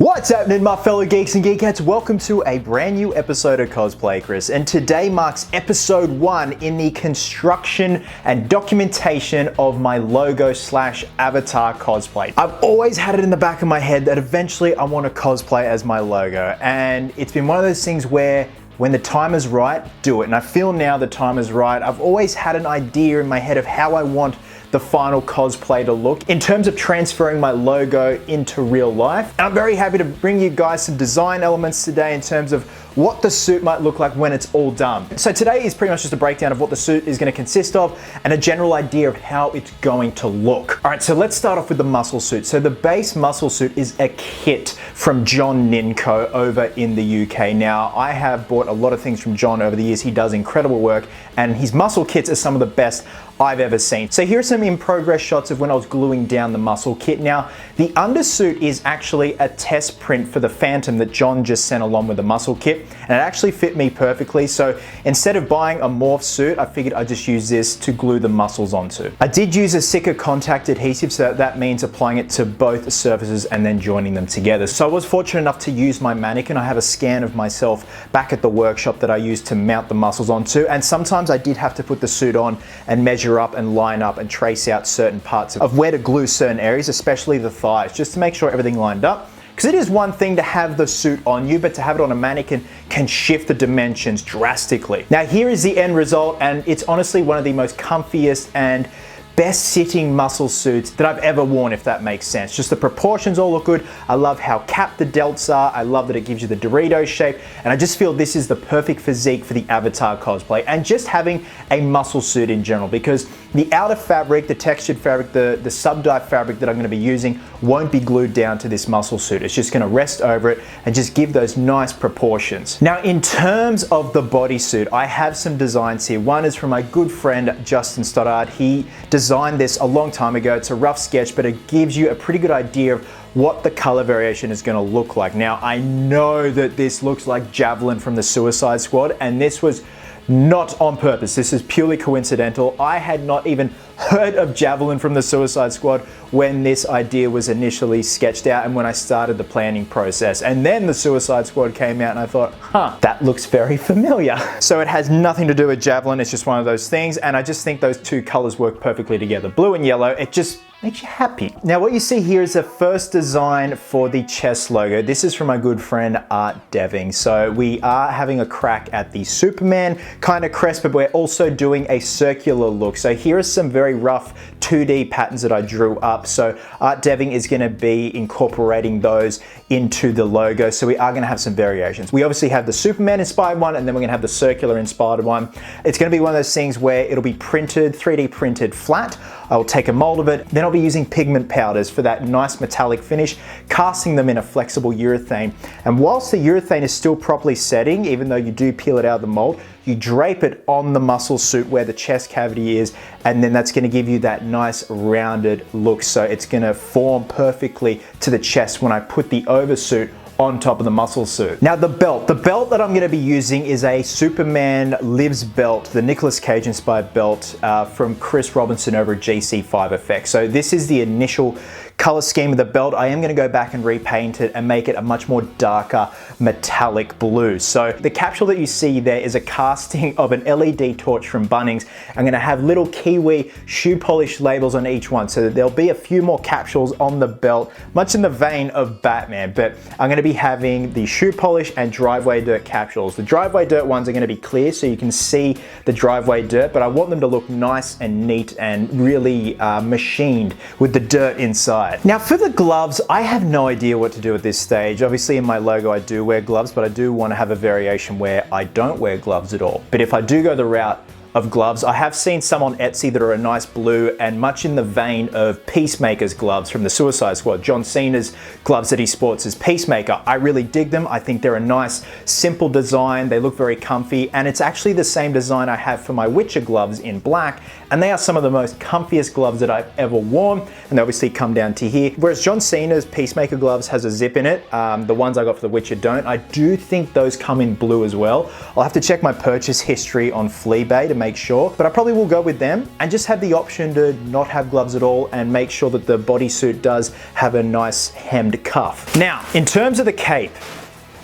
What's happening, my fellow geeks and geekettes? Welcome to a brand new episode of Cosplay, Chris. And today marks episode 1 in the construction and documentation of my logo slash avatar cosplay. I've always had it in the back of my head that eventually I want to cosplay as my logo. And it's been one of those things where when the time is right, do it. And I feel now the time is right. I've always had an idea in my head of how I want the final cosplay to look in terms of transferring my logo into real life. And I'm very happy to bring you guys some design elements today in terms of what the suit might look like when it's all done. So today is pretty much just a breakdown of what the suit is going to consist of and a general idea of how it's going to look. All right, so let's start off with the muscle suit. So the base muscle suit is a kit from John Ninko over in the UK. Now, I have bought a lot of things from John over the years. He does incredible work and his muscle kits are some of the best I've ever seen. So here are some in progress shots of when I was gluing down the muscle kit. Now, the undersuit is actually a test print for the Phantom that John just sent along with the muscle kit, and it actually fit me perfectly. So instead of buying a morph suit, I figured I'd just use this to glue the muscles onto. I did use a Sika contact adhesive, so that means applying it to both surfaces and then joining them together. So I was fortunate enough to use my mannequin. I have a scan of myself back at the workshop that I used to mount the muscles onto, and sometimes I did have to put the suit on and measure up and line up and trace out certain parts of where to glue certain areas, especially the thighs, just to make sure everything lined up. Because it is one thing to have the suit on you, but to have it on a mannequin can shift the dimensions drastically. Now here is the end result, and it's honestly one of the most comfiest and best sitting muscle suits that I've ever worn, if that makes sense. Just the proportions all look good. I love how capped the delts are. I love that it gives you the Dorito shape, and I just feel this is the perfect physique for the avatar cosplay and just having a muscle suit in general, because the outer fabric, the textured fabric, the sub-dye fabric that I'm going to be using won't be glued down to this muscle suit. It's just going to rest over it and just give those nice proportions. Now, in terms of the bodysuit, I have some designs here. One is from my good friend Justin Stoddard. He designed this a long time ago. It's a rough sketch, but it gives you a pretty good idea of what the color variation is going to look like. Now, I know that this looks like Javelin from the Suicide Squad, and this was not on purpose. This is purely coincidental. I had not even heard of Javelin from the Suicide Squad when this idea was initially sketched out and when I started the planning process. And then the Suicide Squad came out and I thought, that looks very familiar. So it has nothing to do with Javelin. It's just one of those things. And I just think those two colors work perfectly together. Blue and yellow, it just makes you happy. Now what you see here is the first design for the chest logo. This is from my good friend Art Deving. So we are having a crack at the Superman kind of crest, but we're also doing a circular look. So here are some very rough 2D patterns that I drew up. So Art Deving is going to be incorporating those into the logo. So we are going to have some variations. We obviously have the Superman inspired one, and then we're going to have the circular inspired one. It's going to be one of those things where it'll be printed, 3D printed flat. I'll take a mold of it, then I'll be using pigment powders for that nice metallic finish, casting them in a flexible urethane. And whilst the urethane is still properly setting, even though you do peel it out of the mold, you drape it on the muscle suit where the chest cavity is, and then that's going to give you that nice rounded look. So it's going to form perfectly to the chest when I put the oversuit on top of the muscle suit. Now the belt that I'm going to be using is a Superman Lives belt, the Nicolas Cage inspired belt from Chris Robinson over at GC5 Effects. So this is the initial color scheme of the belt. I am going to go back and repaint it and make it a much more darker metallic blue. So the capsule that you see there is a casting of an LED torch from Bunnings. I'm going to have little Kiwi shoe polish labels on each one, so that there'll be a few more capsules on the belt, much in the vein of Batman, but I'm going to be having the shoe polish and driveway dirt capsules. The driveway dirt ones are going to be clear so you can see the driveway dirt, but I want them to look nice and neat and really machined with the dirt inside. Now for the gloves, I have no idea what to do at this stage. Obviously in my logo I do wear gloves, but I do want to have a variation where I don't wear gloves at all. But if I do go the route of gloves, I have seen some on Etsy that are a nice blue and much in the vein of Peacemaker's gloves from the Suicide Squad. John Cena's gloves that he sports as Peacemaker. I really dig them. I think they're a nice, simple design. They look very comfy, and it's actually the same design I have for my Witcher gloves in black, and they are some of the most comfiest gloves that I've ever worn, and they obviously come down to here. Whereas John Cena's Peacemaker gloves has a zip in it, the ones I got for The Witcher don't. I do think those come in blue as well. I'll have to check my purchase history on Fleabay to make sure, but I probably will go with them and just have the option to not have gloves at all and make sure that the bodysuit does have a nice hemmed cuff. Now, in terms of the cape,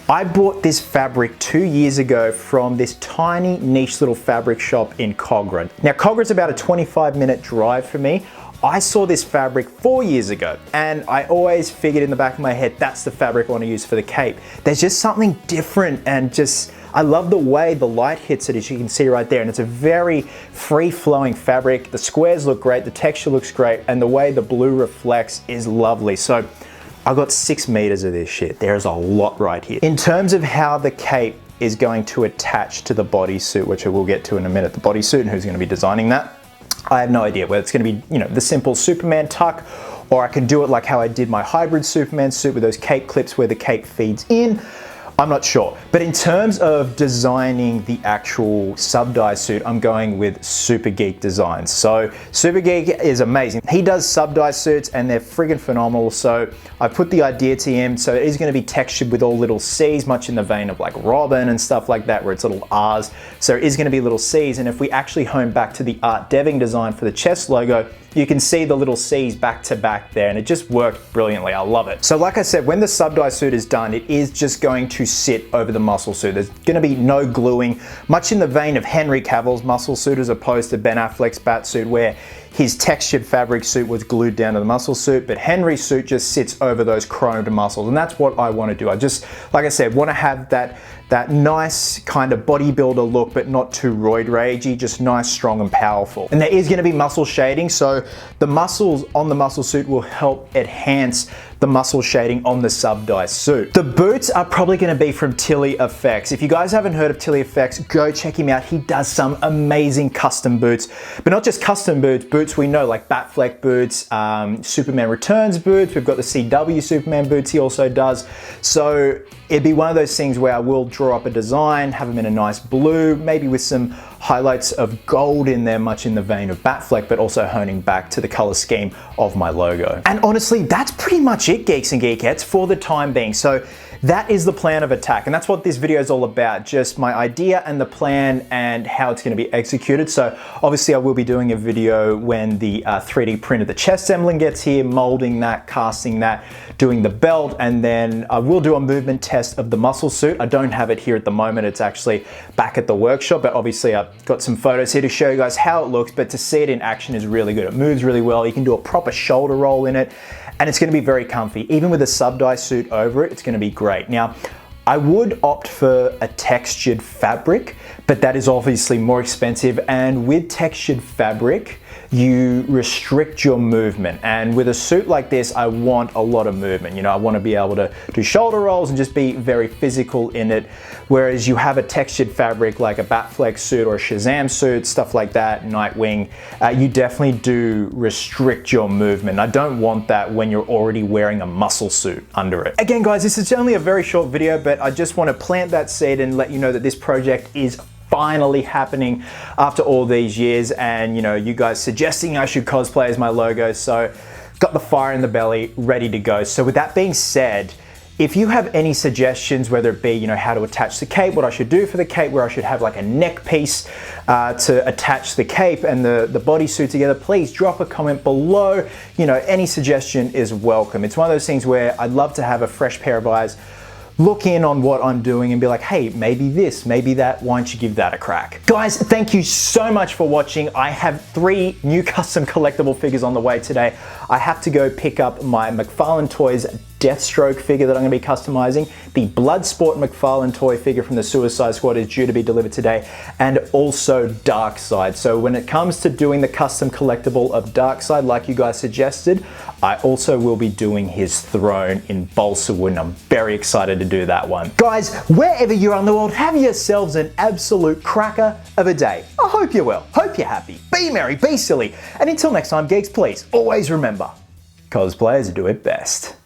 I bought this fabric 2 years ago from this tiny niche little fabric shop in Cogra. Now Cogra's about a 25-minute drive for me. I saw this fabric 4 years ago and I always figured in the back of my head, that's the fabric I want to use for the cape. There's just something different and just, I love the way the light hits it, as you can see right there, and it's a very free-flowing fabric. The squares look great, the texture looks great, and the way the blue reflects is lovely. So I got 6 meters of this shit. There's a lot right here. In terms of how the cape is going to attach to the bodysuit, which I will get to in a minute, the bodysuit and who's going to be designing that, I have no idea whether it's going to be, you know, the simple Superman tuck, or I can do it like how I did my hybrid Superman suit with those cape clips where the cape feeds in. I'm not sure. But in terms of designing the actual sub-dye suit, I'm going with Super Geek Designs. So Super Geek is amazing. He does sub-dye suits and they're friggin' phenomenal. So I put the idea to him. So it is going to be textured with all little C's, much in the vein of like Robin and stuff like that, where it's little R's. So it is going to be little C's. And if we actually hone back to the art deving design for the chest logo, you can see the little C's back to back there, and it just worked brilliantly. I love it. So like I said, when the sub-dye suit is done, it is just going to sit over the muscle suit. There's gonna be no gluing, much in the vein of Henry Cavill's muscle suit as opposed to Ben Affleck's bat suit, where his textured fabric suit was glued down to the muscle suit, but Henry's suit just sits over those chromed muscles, and that's what I want to do. I just, like I said, want to have that nice kind of bodybuilder look, but not too roid ragey, just nice, strong, and powerful. And there is going to be muscle shading, so the muscles on the muscle suit will help enhance the muscle shading on the sub-dye suit. The boots are probably going to be from Tilly Effects. If you guys haven't heard of Tilly Effects, go check him out. He does some amazing custom boots, but not just custom boots, boots we know like Batfleck boots, Superman Returns boots. We've got the CW Superman boots he also does. So it'd be one of those things where I will draw up a design, have them in a nice blue, maybe with some highlights of gold in there, much in the vein of Batfleck, but also honing back to the color scheme of my logo. And honestly, that's pretty much it, Geeks and Geekettes, for the time being. So that is the plan of attack, and that's what this video is all about, just my idea and the plan and how it's going to be executed. So obviously I will be doing a video when the 3D print of the chest emblem gets here, molding that, casting that, doing the belt, and then I will do a movement test of the muscle suit. I don't have it here at the moment, it's actually back at the workshop, but obviously I've got some photos here to show you guys how it looks, but to see it in action is really good. It moves really well, you can do a proper shoulder roll in it, and it's going to be very comfy. Even with a sub-dye suit over it, it's going to be great. Now, I would opt for a textured fabric, but that is obviously more expensive, and with textured fabric, you restrict your movement. And with a suit like this, I want a lot of movement. You know, I want to be able to do shoulder rolls and just be very physical in it. Whereas you have a textured fabric like a Batfleck suit or a Shazam suit, stuff like that, Nightwing, you definitely do restrict your movement. I don't want that when you're already wearing a muscle suit under it. Again, guys, this is only a very short video, but I just want to plant that seed and let you know that this project is finally happening after all these years, and you know, you guys suggesting I should cosplay as my logo, so got the fire in the belly, ready to go. So with that being said, if you have any suggestions, whether it be, you know, how to attach the cape, what I should do for the cape, where I should have like a neck piece to attach the cape and the bodysuit together, please drop a comment below. You know, any suggestion is welcome. It's one of those things where I'd love to have a fresh pair of eyes look in on what I'm doing and be like, hey, maybe this, maybe that, why don't you give that a crack? Guys, thank you so much for watching. I have 3 new custom collectible figures on the way today. I have to go pick up my McFarlane Toys Deathstroke figure that I'm going to be customizing. The Bloodsport McFarlane toy figure from the Suicide Squad is due to be delivered today, and also Darkseid. So when it comes to doing the custom collectible of Darkseid, like you guys suggested, I also will be doing his throne in balsa wood, and I'm very excited to do that one. Guys, wherever you are in the world, have yourselves an absolute cracker of a day. I hope you're well, hope you're happy, be merry, be silly, and until next time, geeks, please always remember, cosplayers do it best.